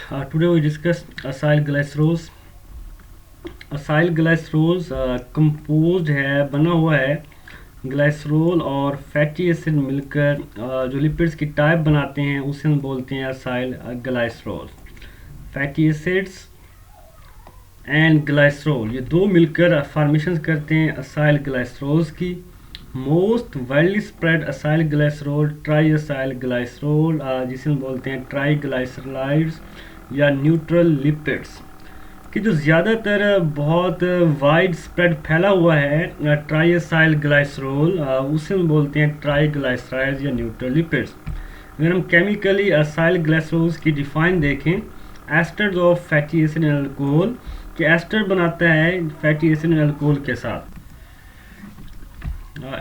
Today we discuss acyl glycerol. Acyl glycerol composed है, बना हुआ है ग्लाइसरोल और फैटी एसिड मिलकर जो लिपिड्स की टाइप बनाते हैं उसे हम बोलते हैं acyl glycerol. Fatty acids and glycerol ये दो मिलकर फॉर्मेशन करते हैं असाइल ग्लाइसरोल्स की। Most widely spread acyl glycerol try acyl glycerol जिसे हम बोलते हैं ट्राई ग्लाइसराइड्स या न्यूट्रल लिपिड्स कि जो ज़्यादातर बहुत वाइड स्प्रेड फैला हुआ है ट्राईएसाइल ग्लाइसरोल उसे हम बोलते हैं ट्राई ग्लाइसराइड्स या न्यूट्रल लिपिड्स। अगर हम केमिकली असाइल ग्लाइसरोल्स की डिफाइन देखें, asters of fatty acid and alcohol कि एस्टर बनाता है फैटी एसिड एंड अल्कोहल के साथ।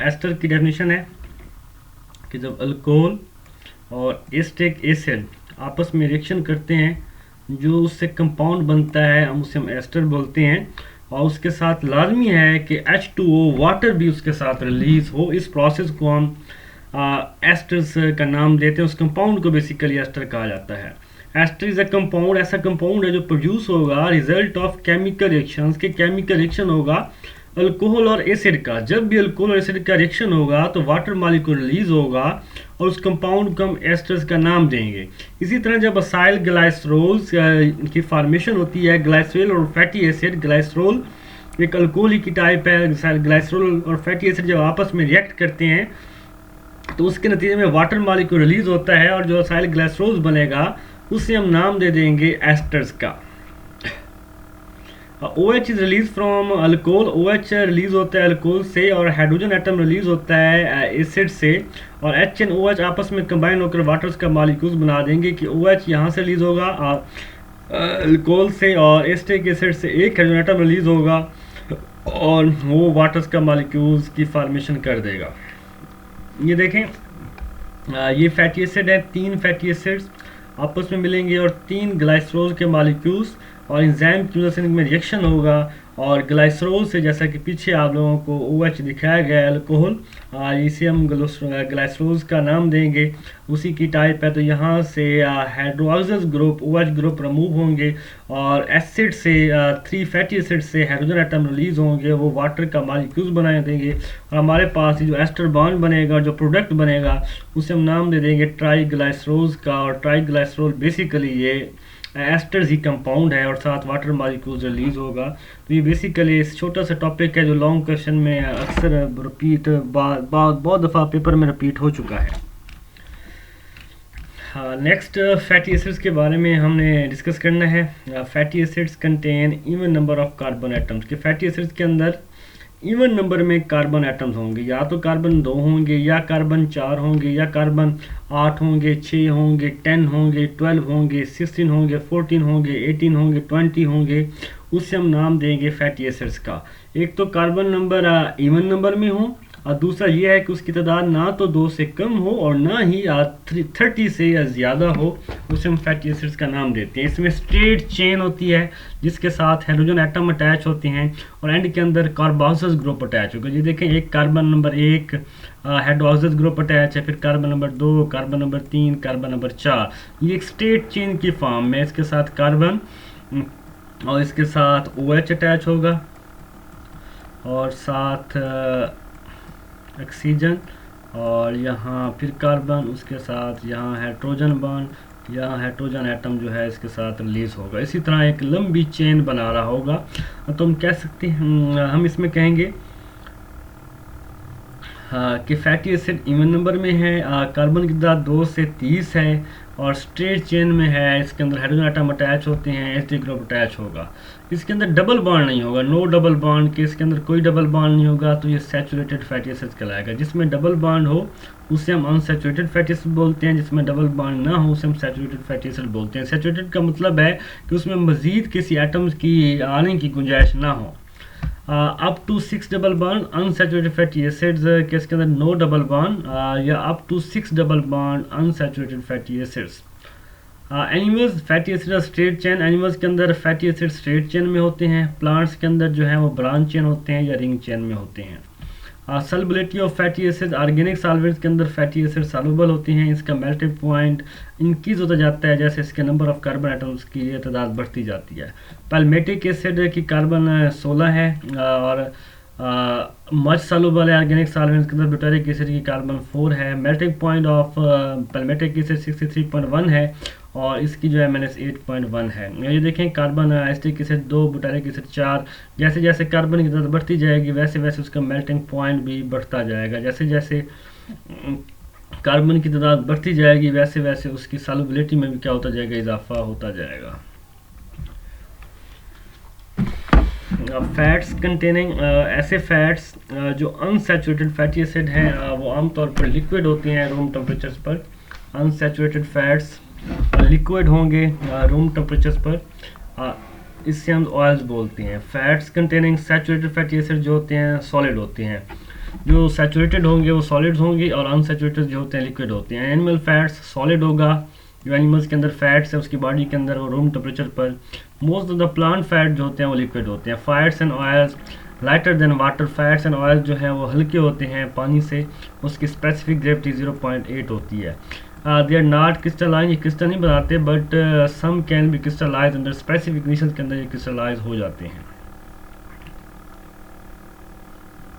एस्टर की डेफिनेशन है कि जब अल्कोहल और एस्टिक एसिड आपस में रिएक्शन करते हैं जो उससे कंपाउंड बनता है हम एस्टर बोलते हैं, और उसके साथ लाजमी है कि H2O वाटर भी उसके साथ रिलीज हो। इस प्रोसेस को हम एस्टर्स का नाम देते हैं। उस कंपाउंड को बेसिकली एस्टर कहा जाता है। एस्टर इज अ कंपाउंड, ऐसा कंपाउंड है जो प्रोड्यूस होगा रिजल्ट ऑफ केमिकल रिएक्शंस के केमिकल रिएक्शन होगा अल्कोहल और एसिड का। जब भी अल्कोहल और एसिड का रिएक्शन होगा तो वाटर मॉलिक्यूल रिलीज होगा और उस कंपाउंड को हम एस्टर्स का नाम देंगे। इसी तरह जब असाइल ग्लाइसरोल्स की फॉर्मेशन होती है, ग्लाइसरोल और फैटी एसिड, ग्लाइसरोल एक अल्कोहल की टाइप है, ग्लाइसरोल और फैटी एसिड जब आपस में रिएक्ट करते हैं तो उसके नतीजे में वाटर मॉलिक्यूल रिलीज होता है और जो असाइल ग्लाइसरोल्स बनेगा उसे हम नाम दे देंगे एस्टर्स का। OH is release from alcohol, OH release होता है अल्कोहल से और हाइड्रोजन एटम रिलीज होता है एसिड से, और H एंड OH आपस में कंबाइन होकर वाटर्स का मॉलिक्यूल्स बना देंगे कि OH यहाँ से रिलीज होगा अल्कोहल से और एस्टिक एसिड से एक हाइड्रोजन एटम रिलीज होगा और वो वाटर्स का मॉलिक्यूल्स की फॉर्मेशन कर देगा। ये देखें ये फैटी एसिड है, 3 फैटी एसिड्स आपस में मिलेंगे और 3 ग्लाइसरोल के मॉलिक्यूल्स और एंजाइम की वजह से इनमें रिएक्शन होगा और ग्लाइसरोल से, जैसा कि पीछे आप लोगों को OH दिखाया गया है अल्कोहल, इसे हम ग्लाइसरोल्स का नाम देंगे, उसी की टाइप है। तो यहाँ से hydroxyl group OH group remove होंगे और एसिड से 3 फैटी एसिड से हाइड्रोजन एटम रिलीज होंगे, वो वाटर का मॉलिक्यूल्स बना देंगे और हमारे पास जो एस्टर बॉन्ड बनेगा, जो प्रोडक्ट बनेगा उसे हम नाम दे देंगे ट्राई ग्लाइसरोल्स का। और ट्राई ग्लाइसरोल बेसिकली ये एस्टर्स ही कंपाउंड है और साथ वाटर मॉलिक्यूल्स रिलीज होगा। तो ये बेसिकली इस छोटा सा टॉपिक है जो लॉन्ग क्वेश्चन में अक्सर रिपीट बहुत दफ़ा पेपर में रिपीट हो चुका है। हाँ, नेक्स्ट फैटी एसिड्स के बारे में हमने डिस्कस करना है। Fatty acids contain even number of carbon atoms के फैटी एसिड्स के अंदर इवन नंबर में कार्बन एटम्स होंगे, या तो कार्बन 2 होंगे या कार्बन 4 होंगे या कार्बन 8 होंगे, 6 होंगे, 10 होंगे, 12 होंगे, 16 होंगे, 14 होंगे, 18 होंगे, 20 होंगे, उससे हम नाम देंगे फैटी एसिड्स का। एक तो कार्बन नंबर इवन नंबर में हो और दूसरा ये है कि उसकी तादाद ना तो 2 से कम हो और ना ही 30 से या ज़्यादा हो, उसे हम फैटी एसिड्स का नाम देते हैं। इसमें स्ट्रेट चेन होती है जिसके साथ हाइड्रोजन एटम अटैच होते हैं और एंड के अंदर कार्बोक्सिल ग्रुप अटैच होगा। ये देखें, एक carbon number 1 hydroxyl group attach है, फिर carbon number 2, carbon number 3, carbon number 4। ये एक स्ट्रेट चेन की फॉर्म में इसके साथ कार्बन और इसके साथ OH अटैच होगा और साथ ऑक्सीजन और यहाँ फिर कार्बन, उसके साथ यहाँ हाइड्रोजन बॉन्ड, यहाँ हाइड्रोजन एटम जो है इसके साथ रिलीज होगा। इसी तरह एक लंबी चेन बना रहा होगा। तो हम कह सकते हैं, हम इसमें कहेंगे कि फैटी एसिड इवन नंबर में है, कार्बन की तादाद 2 से 30 है और स्ट्रेट चेन में है, इसके अंदर हाइड्रोजन एटम अटैच होते हैं, एस्टिक ग्रुप अटैच होगा। इसके अंदर डबल बॉन्ड नहीं होगा, नो डबल बॉन्ड के इसके अंदर कोई डबल बॉन्ड नहीं होगा, तो ये सैचुरेटेड फैटी एसिड कहलाएगा। जिसमें डबल बॉन्ड हो उसे हम अनसैचुरेटेड फैटी एसिड बोलते हैं, जिसमें डबल बॉन्ड ना हो उसे हम सैचुरेटेड फैटी एसिड बोलते हैं। सैचुरेटेड का मतलब है कि उसमें मजीद किसी एटम्स की आने की गुंजाइश ना हो। Up to 6 double bond unsaturated fatty acids के इसके अंदर नो डबल बॉन्ड या up to 6 double bond unsaturated fatty acids. Animals fatty acid straight chain, animals के अंदर फैटी एसिड स्ट्रेट चेन में होते हैं, प्लांट्स के अंदर जो है वो ब्रांच चेन होते हैं या रिंग चेन में होते हैं। Solubility of fatty acid, organic solvents के अंदर फैटी एसिड सॉल्युबल होती हैं, इसका मेल्टिंग पॉइंट इंक्रीज होता जाता है जैसे इसके नंबर ऑफ कार्बन एटम्स की ये तादाद बढ़ती जाती है। पैल्मेटिक एसिड की कार्बन 16 है और मच सॉल्युबल है ऑर्गेनिक सॉल्वेंट्स के अंदर। ब्यूटारिक एसिड की कार्बन 4 है। मेल्टिंग पॉइंट ऑफ पैल्मेटिक एसिड 63.1 है और इसकी जो है -8.1 है। ये देखें carbon acetic acid 2, butyric acid 4। जैसे जैसे कार्बन की तादाद बढ़ती जाएगी वैसे वैसे उसका मेल्टिंग पॉइंट भी बढ़ता जाएगा। जैसे जैसे कार्बन की तादाद बढ़ती जाएगी वैसे वैसे उसकी सॉल्युबिलिटी में भी क्या होता जाएगा, इजाफा होता जाएगा। फैट्स कंटेनिंग, ऐसे फैट्स जो अनसैचुरेटेड फैटी एसिड हैं वो आमतौर पर लिक्विड होती हैं रूम टेम्परेचर्स पर। अनसैचुरेटेड फैट्स लिक्विड होंगे रूम टेम्परेचर्स पर, इससे हम ऑयल्स बोलते हैं। Fats containing saturated fatty acid जो होते हैं सॉलिड होते हैं। जो सैचुरेटेड होंगे वो सॉलिड्स होंगी और अनसैचुरेटेड जो होते हैं लिक्विड होते हैं। एनिमल फैट्स सॉलिड होगा, जो एनिमल्स के अंदर फैट्स है उसकी बॉडी के अंदर वो रूम टेम्परेचर पर। Most of the plant fat जो होते हैं वो लिक्विड होते हैं। Fats and oils lighter than water, fats and oil जो हैं वो हल्के होते हैं पानी से, उसकी स्पेसिफिक ग्रेविटी 0.8 होती है। दे आर नॉट क्रिस्टलाइन, ये क्रिस्टल नहीं बनाते but some can be crystallise under specific conditions के अंदर ये क्रिस्टलाइज हो जाते हैं।